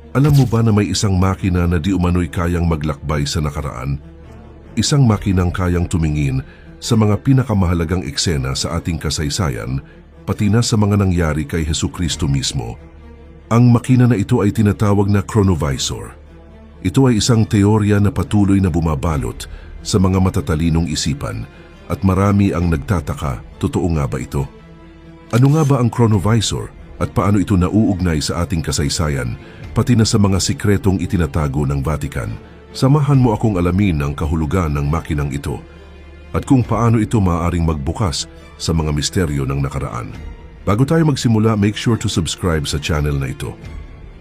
Alam mo ba na may isang makina na di umano'y kayang maglakbay sa nakaraan? Isang makinang kayang tumingin sa mga pinakamahalagang eksena sa ating kasaysayan, pati na sa mga nangyari kay Hesukristo mismo. Ang makina na ito ay tinatawag na chronovisor. Ito ay isang teorya na patuloy na bumabalot sa mga matatalinong isipan at marami ang nagtataka, totoo nga ba ito? Ano nga ba ang chronovisor at paano ito nauugnay sa ating kasaysayan, pati na sa mga sikretong itinatago ng Vatican? Samahan mo akong alamin ang kahulugan ng makinang ito at kung paano ito maaaring magbukas sa mga misteryo ng nakaraan. Bago tayo magsimula, make sure to subscribe sa channel na ito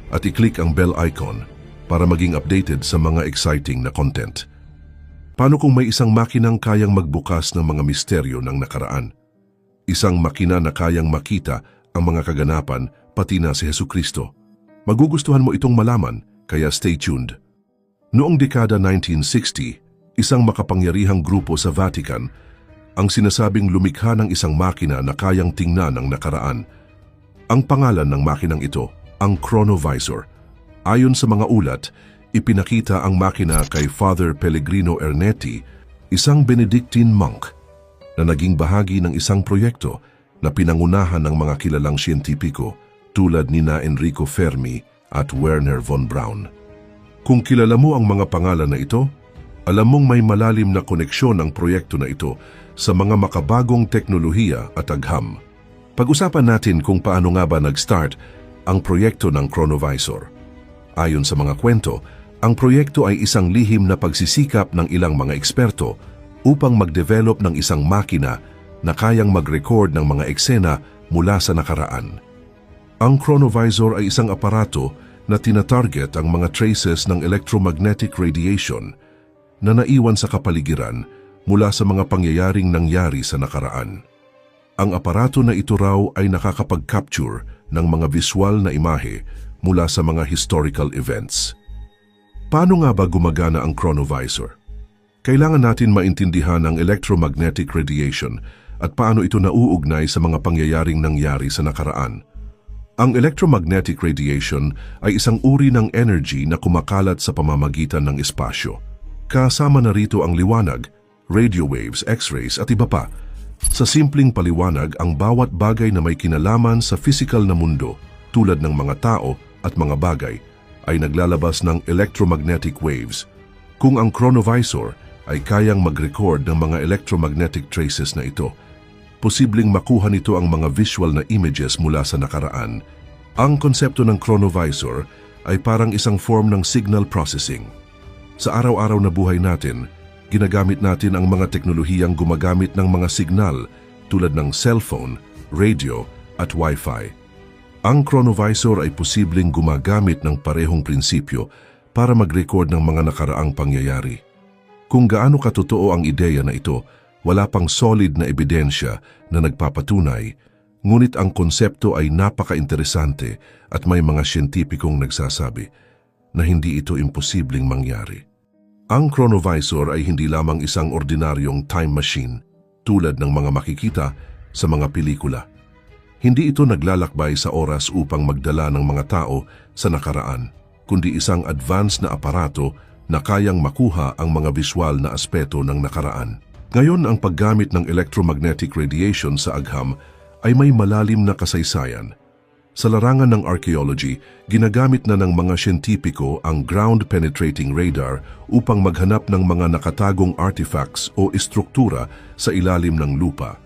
at i-click ang bell icon para maging updated sa mga exciting na content. Paano kung may isang makinang kayang magbukas ng mga misteryo ng nakaraan? Isang makina na kayang makita ang mga kaganapan, pati na si Hesukristo. Magugustuhan mo itong malaman, kaya stay tuned. Noong dekada 1960, isang makapangyarihang grupo sa Vatican ang sinasabing lumikha ng isang makina na kayang tingnan ang nakaraan. Ang pangalan ng makinang ito, ang chronovisor. Ayon sa mga ulat, ipinakita ang makina kay Father Pellegrino Ernetti, isang Benedictine monk na naging bahagi ng isang proyekto na pinangunahan ng mga kilalang siyentipiko tulad nina Enrico Fermi at Werner von Braun. Kung kilala mo ang mga pangalan na ito, alam mong may malalim na koneksyon ang proyekto na ito sa mga makabagong teknolohiya at agham. Pag-usapan natin kung paano nga ba nag-start ang proyekto ng chronovisor. Ayon sa mga kwento, ang proyekto ay isang lihim na pagsisikap ng ilang mga eksperto upang mag-develop ng isang makina na kayang mag-record ng mga eksena mula sa nakaraan. Ang chronovisor ay isang aparato na tinatarget ang mga traces ng electromagnetic radiation na naiwan sa kapaligiran mula sa mga pangyayaring nangyari sa nakaraan. Ang aparato na ito raw ay nakakapag-capture ng mga visual na imahe mula sa mga historical events. Paano nga ba gumagana ang chronovisor? Kailangan natin maintindihan ang electromagnetic radiation at paano ito nauugnay sa mga pangyayaring nangyari sa nakaraan. Ang electromagnetic radiation ay isang uri ng energy na kumakalat sa pamamagitan ng espasyo. Kasama na rito ang liwanag, radio waves, x-rays at iba pa. Sa simpleng paliwanag, ang bawat bagay na may kinalaman sa physical na mundo, tulad ng mga tao at mga bagay, ay naglalabas ng electromagnetic waves. Kung ang chronovisor ay kayang mag-record ng mga electromagnetic traces na ito, posibleng makuha nito ang mga visual na images mula sa nakaraan. Ang konsepto ng chronovisor ay parang isang form ng signal processing. Sa araw-araw na buhay natin, ginagamit natin ang mga teknolohiyang gumagamit ng mga signal tulad ng cellphone, radio at Wi-Fi. Ang chronovisor ay posibleng gumagamit ng parehong prinsipyo para mag-record ng mga nakaraang pangyayari. Kung gaano katotoo ang ideya na ito, wala pang solid na ebidensya na nagpapatunay, ngunit ang konsepto ay napaka-interesante at may mga siyentipikong nagsasabi na hindi ito imposibleng mangyari. Ang chronovisor ay hindi lamang isang ordinaryong time machine tulad ng mga makikita sa mga pelikula. Hindi ito naglalakbay sa oras upang magdala ng mga tao sa nakaraan, kundi isang advanced na aparato na kayang makuha ang mga visual na aspeto ng nakaraan. Ngayon, ang paggamit ng electromagnetic radiation sa agham ay may malalim na kasaysayan. Sa larangan ng archaeology, ginagamit na ng mga siyentipiko ang ground-penetrating radar upang maghanap ng mga nakatagong artifacts o istruktura sa ilalim ng lupa.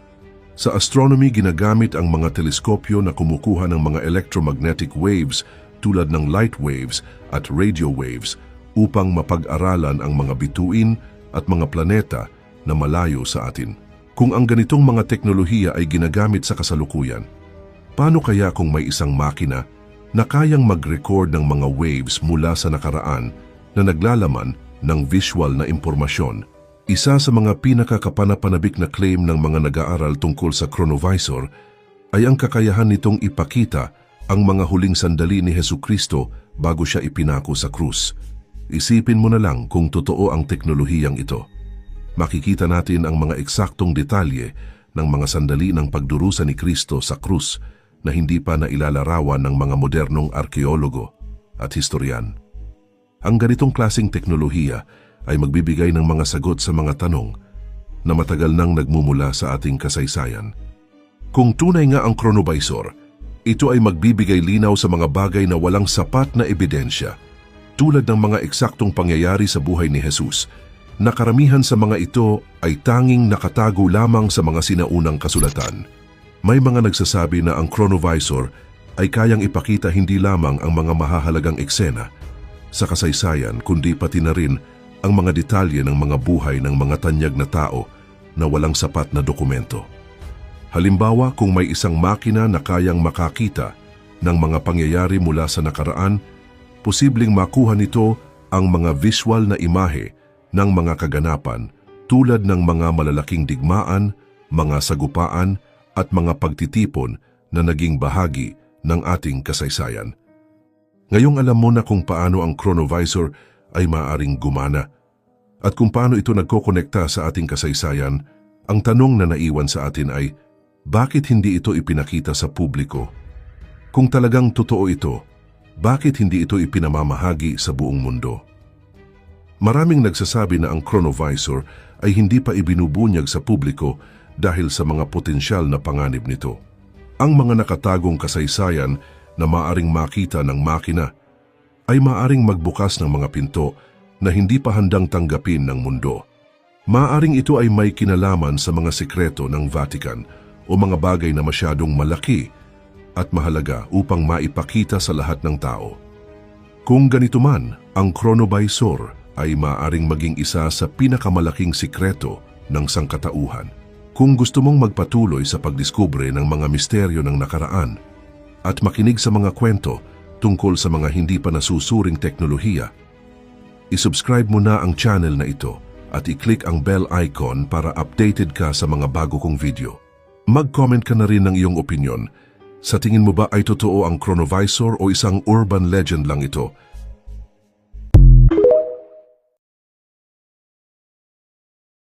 Sa astronomy, ginagamit ang mga teleskopyo na kumukuha ng mga electromagnetic waves tulad ng light waves at radio waves upang mapag-aralan ang mga bituin at mga planeta na malayo sa atin. Kung ang ganitong mga teknolohiya ay ginagamit sa kasalukuyan, paano kaya kung may isang makina na kayang mag-record ng mga waves mula sa nakaraan na naglalaman ng visual na impormasyon? Isa sa mga pinakakapanapanabik na claim ng mga nag-aaral tungkol sa chronovisor ay ang kakayahan nitong ipakita ang mga huling sandali ni Hesukristo bago siya ipinako sa krus. Isipin mo na lang kung totoo ang teknolohiyang ito. Makikita natin ang mga eksaktong detalye ng mga sandali ng pagdurusa ni Kristo sa krus na hindi pa nailalarawan ng mga modernong arkeologo. at historian. Ang ganitong klaseng teknolohiya ay magbibigay ng mga sagot sa mga tanong na matagal nang nagmumula sa ating kasaysayan. Kung tunay nga ang chronovisor, ito ay magbibigay linaw sa mga bagay na walang sapat na ebidensya, tulad ng mga eksaktong pangyayari sa buhay ni Jesus, na karamihan sa mga ito ay tanging nakatago lamang sa mga sinaunang kasulatan. May mga nagsasabi na ang chronovisor ay kayang ipakita hindi lamang ang mga mahahalagang eksena sa kasaysayan, kundi pati na rin ang mga detalye ng mga buhay ng mga tanyag na tao na walang sapat na dokumento. Halimbawa, kung may isang makina na kayang makakita ng mga pangyayari mula sa nakaraan, posibleng makuha nito ang mga visual na imahe ng mga kaganapan tulad ng mga malalaking digmaan, mga sagupaan at mga pagtitipon na naging bahagi ng ating kasaysayan. Ngayong alam mo na kung paano ang chronovisor ay maaaring gumana at kung paano ito nagkokonekta sa ating kasaysayan, ang tanong na naiwan sa atin ay, bakit hindi ito ipinakita sa publiko? Kung talagang totoo ito, bakit hindi ito ipinamamahagi sa buong mundo? Maraming nagsasabi na ang chronovisor ay hindi pa ibinubunyag sa publiko dahil sa mga potensyal na panganib nito. Ang mga nakatagong kasaysayan na maaring makita ng makina ay maaring magbukas ng mga pinto na hindi pa handang tanggapin ng mundo. Maaring ito ay may kinalaman sa mga sikreto ng Vatican o mga bagay na masyadong malaki at mahalaga upang maipakita sa lahat ng tao. Kung ganito man, ang chronovisor ay maaaring maging isa sa pinakamalaking sikreto ng sangkatauhan. Kung gusto mong magpatuloy sa pagdiskubre ng mga misteryo ng nakaraan at makinig sa mga kwento tungkol sa mga hindi pa nasusuring teknolohiya, isubscribe mo na ang channel na ito at i-click ang bell icon para updated ka sa mga bago kong video. Mag-comment ka na rin ng iyong opinyon. Sa tingin mo ba ay totoo ang chronovisor o isang urban legend lang ito